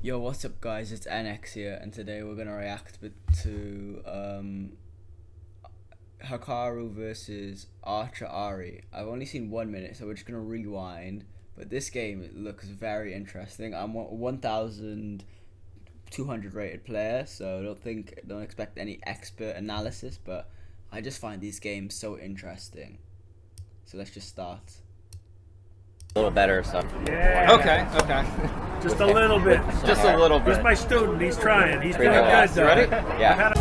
Yo, what's up guys, it's NX here, and today we're gonna react to Hikaru versus Archer Ari. I've only seen 1 minute, so we're just gonna rewind, but this game looks very interesting. I'm 1,200 rated player, so don't expect any expert analysis, but I just find these games so interesting. So let's just start. A little better, so. Yeah. Okay. Just a little bit. Just a little bit. He's my student. He's trying. He's doing Pretty good, good. though. Ready? Yeah. Okay.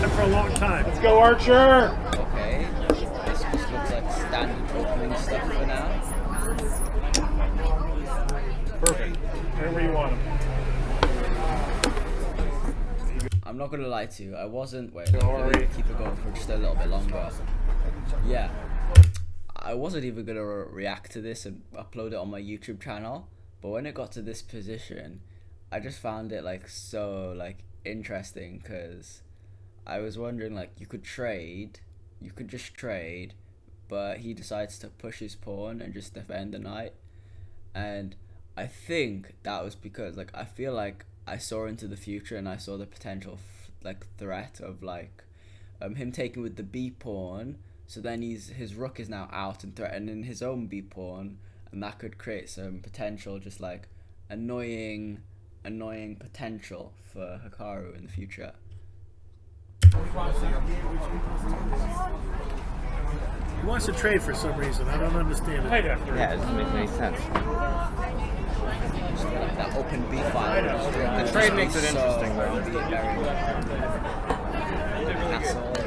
For a long time. Let's go, Archer! Okay. This just looks like standard opening stuff for now. Perfect. Right where you want him. I'm not gonna lie to you, I wasn't. Wait, let me keep it going for just a little bit longer. Yeah, I wasn't even gonna react to this and upload it on my YouTube channel, but when it got to this position, I just found it so interesting, because I was wondering, you could just trade, but he decides to push his pawn and just defend the knight, and I think that was because I feel like I saw into the future and I saw the potential threat of him taking with the b pawn, so then his rook is now out and threatening his own b pawn, and that could create some potential annoying potential for Hikaru in the future. He wants to trade for some reason. I don't understand it. Yeah, it doesn't make any sense. That open b5. The trade makes it interesting, though. Be very castles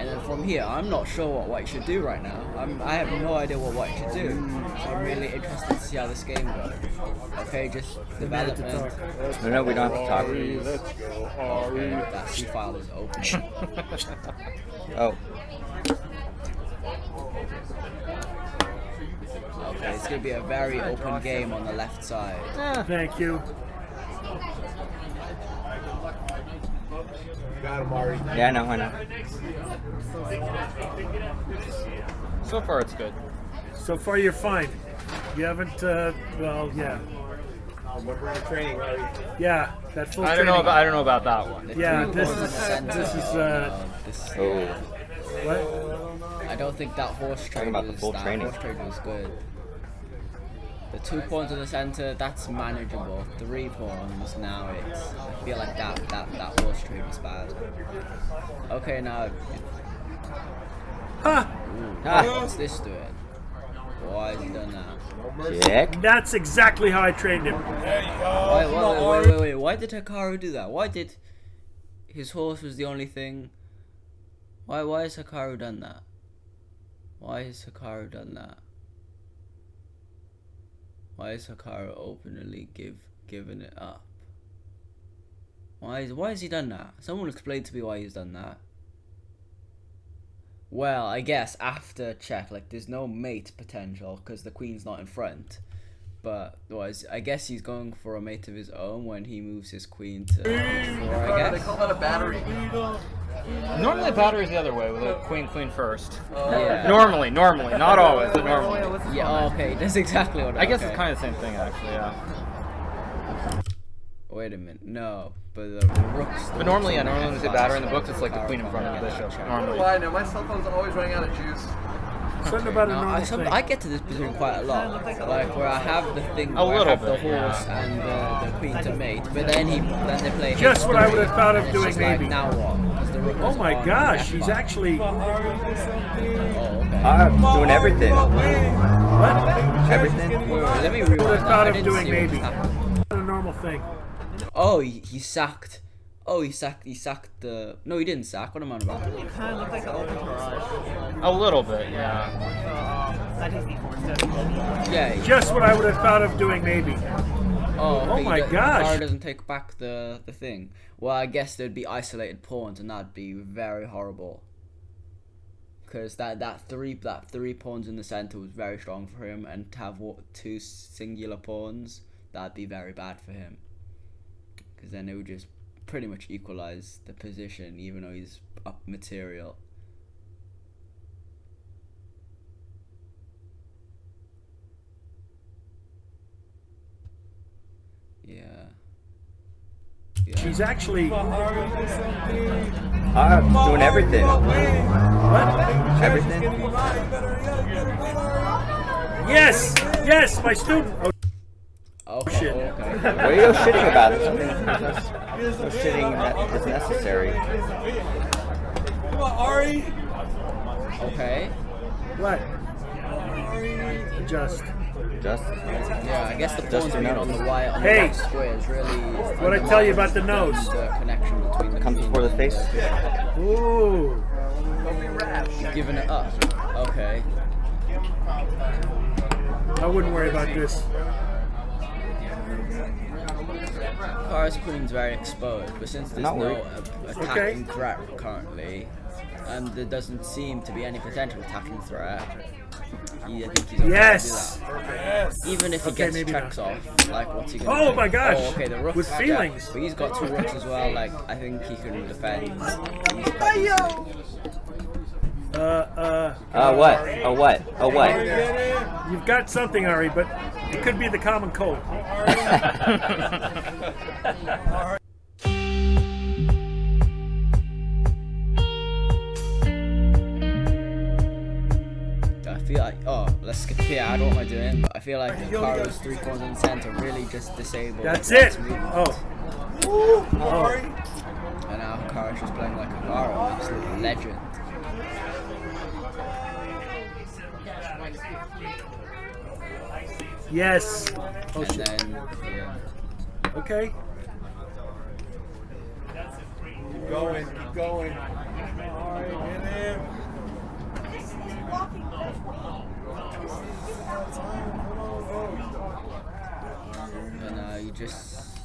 and then from here, I'm not sure what white should do right now. I have no idea what white should do. So I'm really interested to see how this game goes. Okay, just development. No, we don't have to talk. Let's go, Ari. Okay, that C file is open. Oh, Okay, it's gonna be a very open game on the left side. Thank you. Got him, Ari. yeah, no, I know. So far, it's good. So far, you're fine. You haven't, well, yeah. What we're in training, Ari. Yeah, that full I don't know training. about that one. Yeah, this Points in the center. is, This, Oh, what? I don't think that horse trade about the was full training. good. The 2 pawns in the center, that's manageable. 3 pawns, now I feel like that horse trade was bad. Okay, now Ha! what's this doing? Why has he done that? check. That's exactly how I trained him. Wait, why did Hikaru do that? Why did his horse was the only thing? Why has Hikaru done that? Why has Hikaru done that? Why is Hikaru openly giving it up? Why has he done that? Someone explain to me why he's done that. Well, I guess after check, there's no mate potential because the queen's not in front. But I guess he's going for a mate of his own when he moves his queen to h4, I guess. They call that a battery. Normally, battery's the other way, with a queen first. Yeah. Normally, not always, but normally. Yeah, okay, that's exactly what I guess okay. it's kind of the same thing, actually, yeah. Wait a minute, no, but the rook's... But normally, when they say battery in the books, it's like the queen in front of the bishop, normally. Why? No, my cell phone's always running out of juice. Something about a No, normal thing. I get to this position quite a lot, where I have the thing A where I little have the bit, yeah. horse and the queen to mate, but then they play Just what I would have thought of and it's doing, just maybe. now what? 'Cause the rook Oh is my on gosh, F5. he's actually... Oh, okay. I'm doing everything. What? Everything. Wait, let me rewind. Would have that. thought I of didn't doing see what maybe. just happened. A normal thing. Oh, he sacked. Oh, he sacked the... No, he didn't sack. What am I on about? A little bit, yeah. Yeah. Just what I would have thought of doing, maybe. Oh, okay, my the gosh. card doesn't take back the thing. Well, I guess there'd be isolated pawns, and that'd be very horrible. Because that three pawns in the center was very strong for him, and to have two singular pawns that'd be very bad for him. Because then it would just pretty much equalize the position, even though he's up material. Yeah. She's actually. Doing everything. What? Everything. Yes! Yes, my student! Oh, shit. Okay. What are you shitting about? No shitting that is necessary. Come on, Ari. Okay. What? Adjust. Just. Yeah, I guess the Just pawns your being nose. on the white on Hey! the square is really. What'd I tell you about the nose? The connection between the Comes queen. before the face. Ooh. He's giving it up. Okay. I wouldn't worry about this. Hikaru's queen's very exposed, but since there's Not no worried. attacking threat currently, and there doesn't seem to be any potential attacking threat, I think he's okay Yes! to do that. Even if he Okay, gets maybe checks not. off, like what's he gonna do? Oh my gosh! Oh, okay, the rooks. With feelings. Yeah, but he's got 2 rooks as well, like, I think he can defend. He's quite easily. What? What? What? You've got something, Ari, but it could be the common cold. I feel like, let's skip here, I don't know what I'm doing, but I feel like Hikaru's 3 corners in the center really just disabled. That's Black's it! movement. Oh. And now Hikaru's just playing like Hikaru, absolute legend. Yes. Oh, And shit. then, yeah. Okay. Keep going, keep going. All right, get in. And you just.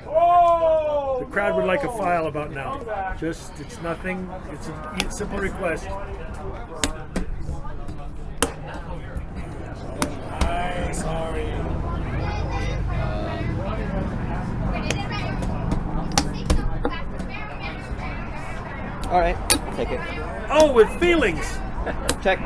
The crowd would like a file about now. Just, it's nothing. It's a simple request. Sorry. All right. Take it. Oh, with feelings. Check.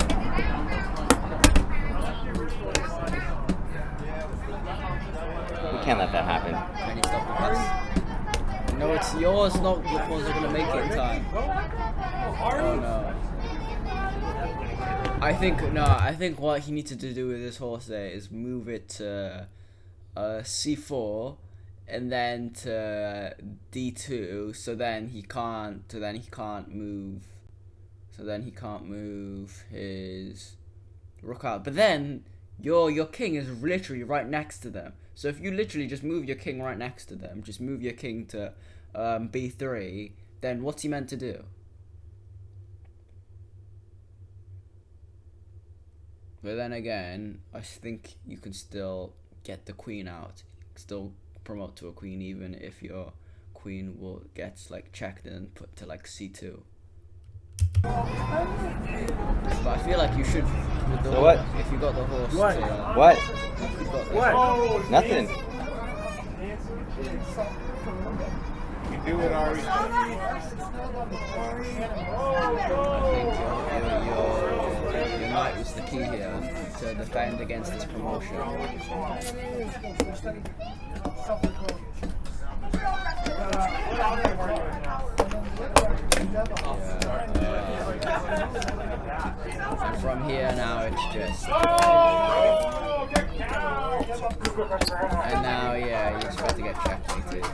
We can't let that happen. Can you stop the pass? No, it's yours, not the pawns are gonna make it in time. Oh no. I think what he needs to do with this horse there is move it to c4 and then to d2, so then he can't move his rook out. But then your king is literally right next to them. So if you literally just move your king right next to them, just move your king to b3, then what's he meant to do? But then again, I think you can still get the queen out, still promote to a queen even if your queen will gets like checked and put to like c2. But I feel like you should. With the So what? If you got the horse. What? To, What? you got the- What? Nothing. You do it, Ari. I think your knight was the key here to defend against this promotion. And from here now it's just. And now, yeah, you're just about to get checkmated.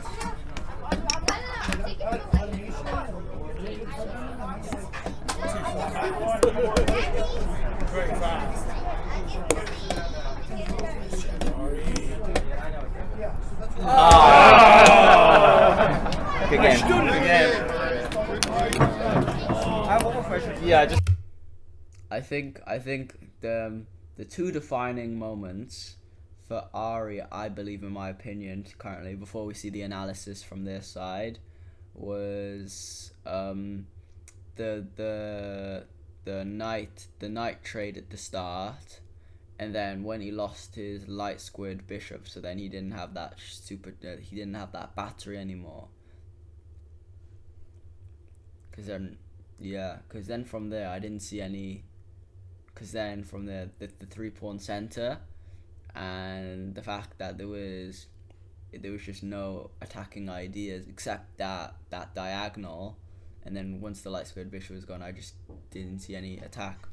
Again. Yeah, just. I think the 2 defining moments for Ari, I believe in my opinion currently, before we see the analysis from their side, was the knight trade at the start, and then when he lost his light squid bishop, so then he didn't have that he didn't have that battery anymore. Cause then from there I didn't see any. Cause then from there the 3-pawn center, and the fact that there was just no attacking ideas except that diagonal, and then once the light squared bishop was gone, I just didn't see any attack.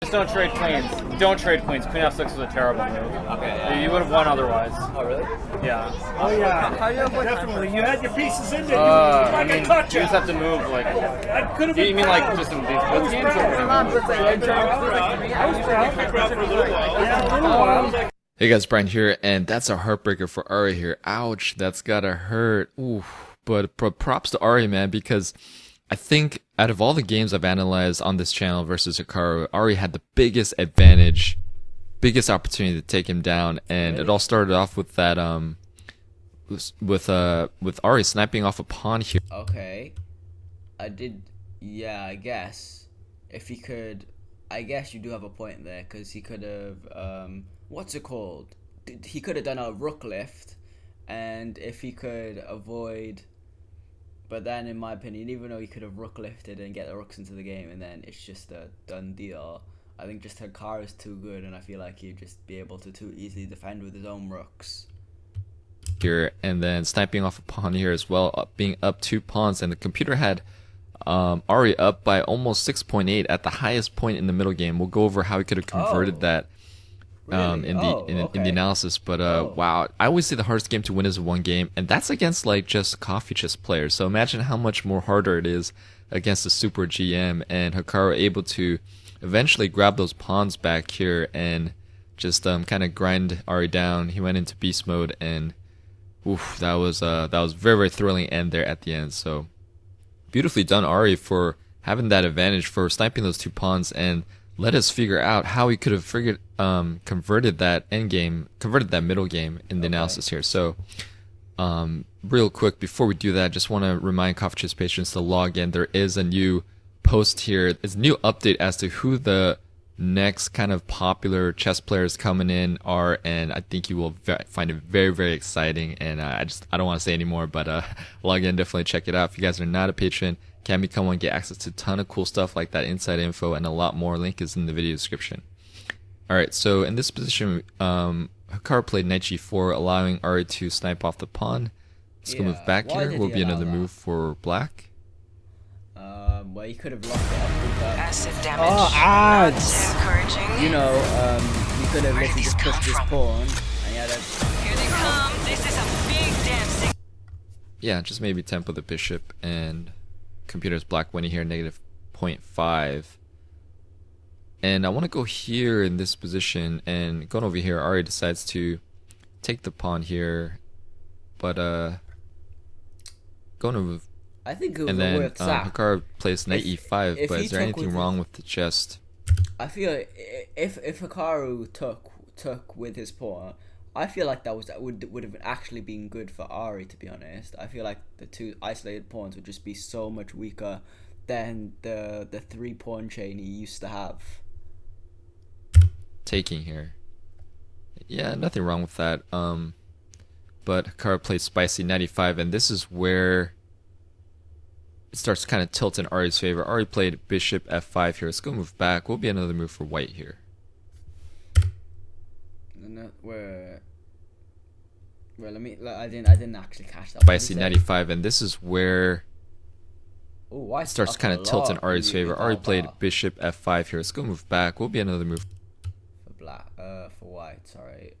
Just don't trade queens. Don't trade queens. Queen f6 was a terrible move. Okay. Yeah. You would have won otherwise. Oh really? Yeah. Oh yeah, definitely. You had your pieces in there. I I mean, you caught you. just have to move like. I could have been. You mean like just in these both games? Hey guys, Brian here, and that's a heartbreaker for Ari here. Ouch, that's gotta hurt. Ooh, but props to Ari, man, because I think out of all the games I've analyzed on this channel versus Hikaru, Ari had the biggest advantage, biggest opportunity to take him down, and it all started off with that with Ari sniping off a pawn here. Okay, I guess if he could, I guess you do have a point there, because he could have what's it called? He could have done a rook lift, and if he could avoid. But then, in my opinion, even though he could have rook lifted and get the rooks into the game, and then it's just a done deal, I think just Hikaru is too good, and I feel like he'd just be able to too easily defend with his own rooks. Here, and then sniping off a pawn here as well, being up 2 pawns, and the computer had Ari up by almost 6.8 at the highest point in the middle game. We'll go over how he could have converted that. Really? In the analysis, but wow, I always say the hardest game to win is one game, and that's against like just coffee chess players. So imagine how much more harder it is against a super GM, and Hikaru able to eventually grab those pawns back here and just kind of grind Ari down. He went into beast mode, and oof, that was very, very thrilling end there at the end. So beautifully done, Ari, for having that advantage, for sniping those 2 pawns, and let us figure out how he could have converted that middle game in the analysis here. So, real quick, before we do that, just want to remind Coffee Chess patrons to log in. There is a new post here. It's a new update as to who the next kind of popular chess players coming in are, and I think you will find it very, very exciting. And I don't want to say any more, but log in, definitely check it out. If you guys are not a patron, can become one, get access to a ton of cool stuff like that, inside info, and a lot more. Link is in the video description. Alright, so in this position, Hikaru played knight g4, allowing Ari to snipe off the pawn. Let's go move back here. Will be another move for black. Well, you could have locked it up with that. Acid damage. Oh, odds! Encouraging. You know, you could have literally just pushed this pawn, and you had a... Here they come. This is a big damn yeah, just maybe tempo the bishop, and computer's black winning here, negative 0.5. And I want to go here in this position, and going over here, Ari decides to take the pawn here, but going over, I think it was and a then weird sack. Hikaru plays knight e5, if but he is there took anything with wrong his- with the just? I feel if Hikaru took with his pawn, I feel like that would have actually been good for Ari, to be honest. I feel like the two isolated pawns would just be so much weaker than the 3-pawn chain he used to have. Taking here. Yeah, nothing wrong with that. But Hikaru plays spicy 95, and this is where it starts to kind of tilt in Ari's favor. Ari played bishop f5 here. Let's go move back. Will be another move for white here. Where I didn't actually catch that. Spicy 95, and this is where Oh, white it starts to kind of tilt in Ari's favor. Ari played bishop f5 here. Let's go move back. Will be another move. For white, sorry.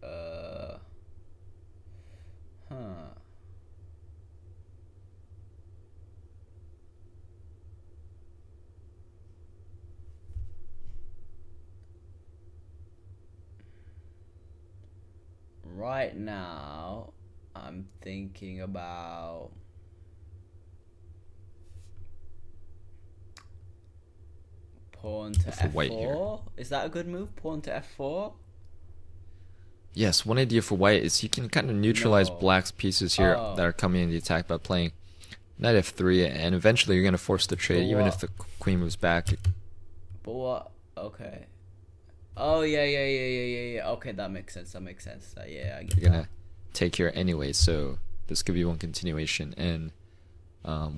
Right now, I'm thinking about pawn to For f4. white here. Is that a good move? Pawn to f4? Yes, one idea for white is he can kind of neutralize No. black's pieces here Oh. that are coming in the attack by playing knight f3, and eventually you're going to force the trade, But even what? if the queen moves back. But what? Okay. Oh yeah. Okay, that makes sense. Yeah, I get You're that. gonna take here anyway, so this could be one continuation, and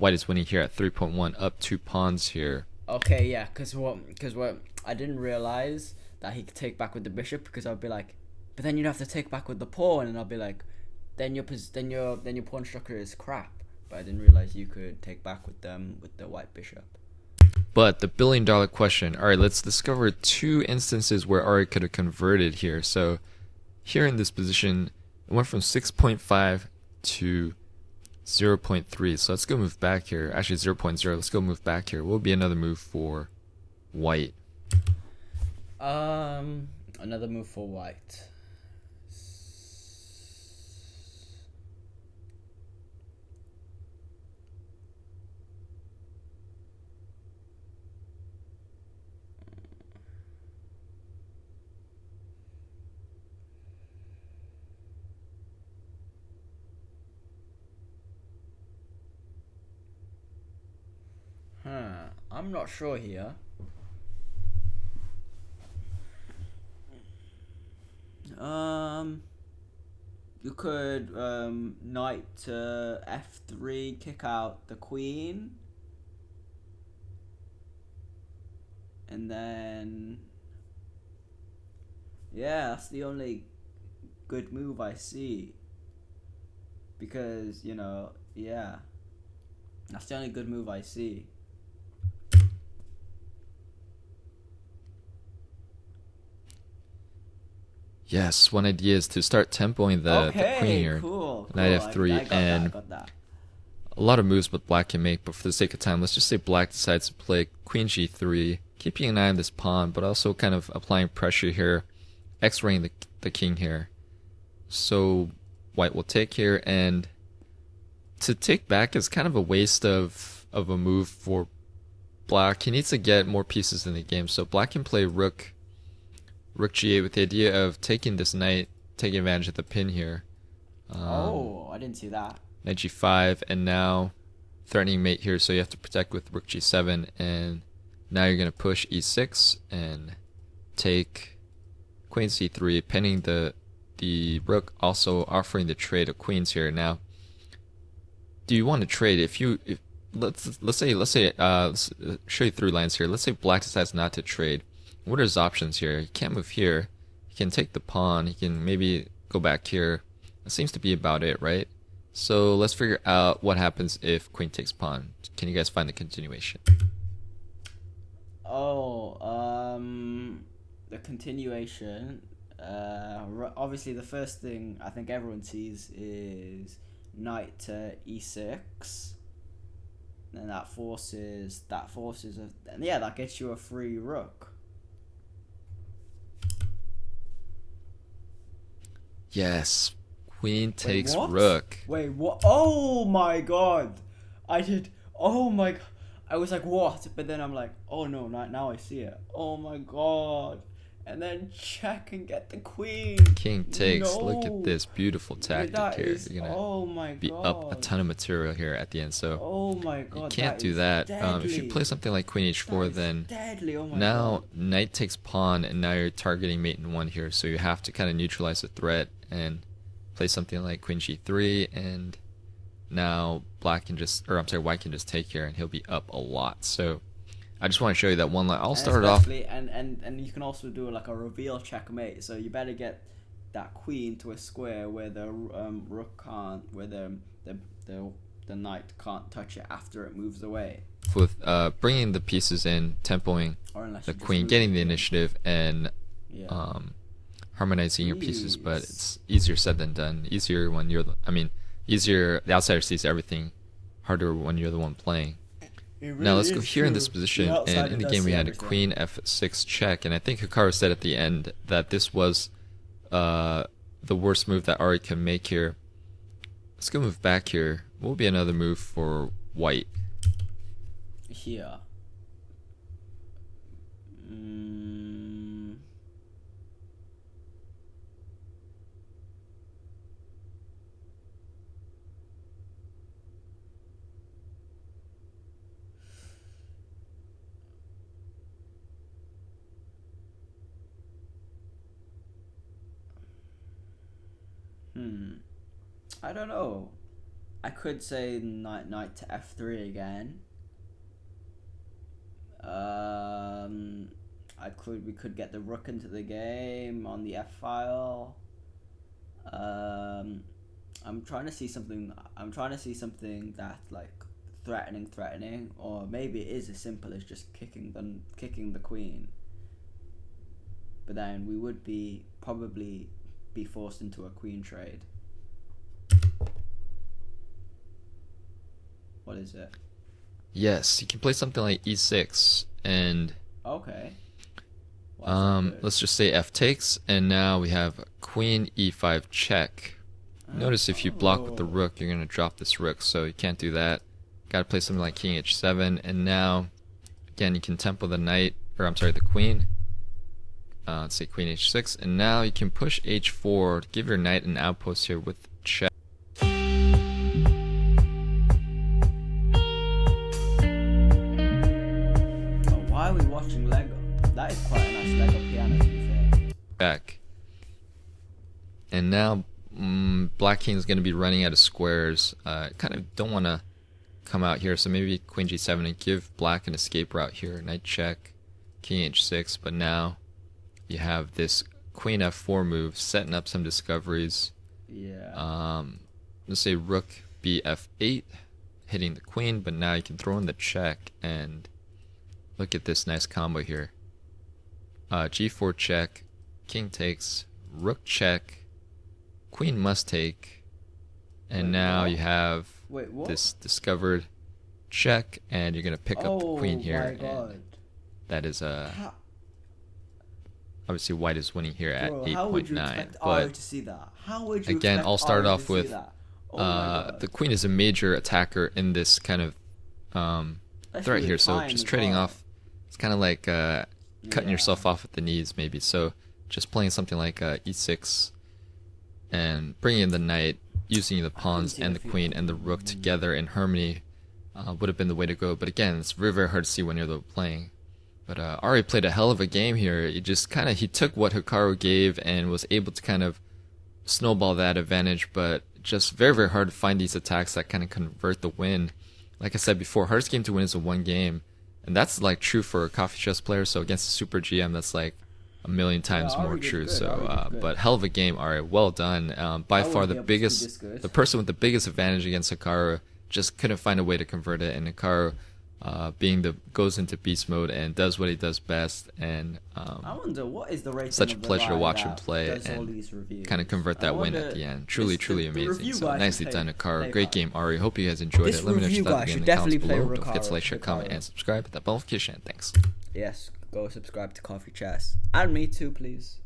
white is winning here at 3.1, up 2 pawns here. Okay, yeah, because what I didn't realize that he could take back with the bishop, because I'd be like, but then you'd have to take back with the pawn, and I'd be like, then your pawn structure is crap. But I didn't realize you could take back with the white bishop. But the billion-dollar question, all right, let's discover 2 instances where Ari could have converted here. So here in this position, it went from 6.5 to 0.3. So let's go move back here. Actually, 0.0. Let's go move back here. What would be another move for white? Another move for white. I'm not sure here. You could knight to f3, kick out the queen, and then yeah, that's the only good move I see. Because yeah, that's the only good move I see. Yes, one idea is to start tempoing the queen here. Cool. Knight I f3, got and that, I got that. a lot of moves but black can make, but for the sake of time, let's just say black decides to play queen g3, keeping an eye on this pawn, but also kind of applying pressure here, x-raying the king here. So white will take here, and to take back is kind of a waste of a move for black. He needs to get more pieces in the game, so black can play rook g8 with the idea of taking this knight, taking advantage of the pin here. I didn't see that. Knight g5, and now threatening mate here, so you have to protect with rook g7, and now you're going to push e6 and take queen c3, pinning the rook, also offering the trade of queens here. Now, do you want to trade? Let's show you 3 lines here. Let's say black decides not to trade. What are his options here? He can't move here. He can take the pawn. He can maybe go back here. That seems to be about it, right? So let's figure out what happens if queen takes pawn. Can you guys find the continuation? The continuation. Obviously, the first thing I think everyone sees is knight to e6. And that forces and yeah, that gets you a free rook. Yes, queen takes what? rook. Wait, what? Oh my god! Oh my god! I was like, what? But then I'm like, oh no, now I see it. Oh my god! And then check and get the queen. King takes. No. Look at this beautiful tactic here. You're gonna oh my be god. up a ton of material here at the end. So Oh my god. you can't do that. If you play something like queen h4, then deadly. Oh my now god. knight takes pawn, and now you're targeting mate in 1 here. So you have to kind of neutralize the threat and play something like queen g3, and now white can just take here, and he'll be up a lot. So I just want to show you that one line. I'll start it off. And you can also do like a reveal checkmate. So you better get that queen to a square where the rook can't, where the knight can't touch it after it moves away. With bringing the pieces in, tempoing the queen, getting the initiative, and harmonizing your pieces. But it's easier said than done. Easier when you're easier. The outsider sees everything. Harder when you're the one playing. Really now let's go here in this position, and in the game we had a queen f6 check, and I think Hikaru said at the end that this was the worst move that Ari can make here. Let's go move back here. What would be another move for white? Here. I don't know. I could say knight to f3 again. We could get the rook into the game on the f file. I'm trying to see something. That like threatening, or maybe it is as simple as just kicking the queen. But then we would probably be forced into a queen trade. What is it? Yes, you can play something like e6, and okay. Let's just say f takes, and now we have queen e5 check. Notice if you block with the rook, you're gonna drop this rook, so you can't do that. Gotta play something like king h7, and now again you can tempo the knight, the queen. Let's say queen h6, and now you can push h4 to give your knight an outpost here with check. Why are we watching Lego? That is quite a nice Lego piano, to be fair. Back. And now black king is going to be running out of squares. Kind of don't want to come out here, so maybe queen g7 and give black an escape route here. Knight check, king h6, but now you have this queen f4 move, setting up some discoveries. Yeah. Let's say rook bf8, hitting the queen, but now you can throw in the check, and look at this nice combo here. G4 check, king takes, rook check, queen must take, and now you have this discovered check, and you're gonna pick up the queen here. My God. And that is obviously white is winning here at 8.9. But to see that? How would you again, I'll start Ari off to with see that? the queen is a major attacker in this kind of threat here. So just trading off, it's kind of like cutting yourself off at the knees maybe. So just playing something like e6 and bringing in the knight, using the pawns and the queen and the rook together in harmony would have been the way to go. But again, it's very, very hard to see when you're playing. But Ari played a hell of a game here. He just he took what Hikaru gave and was able to kind of snowball that advantage, but just very, very hard to find these attacks that kind of convert the win. Like I said before, hardest game to win is a one game, and that's like true for a coffee chess player. So against a super GM, that's like a million times more true. So, but hell of a game, Ari. Well done. By far the biggest, the person with the biggest advantage against Hikaru just couldn't find a way to convert it, and Hikaru goes into beast mode and does what he does best, and I wonder what is the rating such a of the pleasure to guy watch him that play does all and these reviews? kind of convert I that win wonder- at the end. Truly, this- truly the amazing. review So guy nicely should done, play Hikaru. Great game, Ari. Hope you guys enjoyed This it. Let me know what you review thought guy of the game in should the comments definitely play below. Don't forget to like, share, Hikaru. comment, and subscribe. Hit that bell notification. Thanks. Yes, go subscribe to Coffee Chess. And me too, please.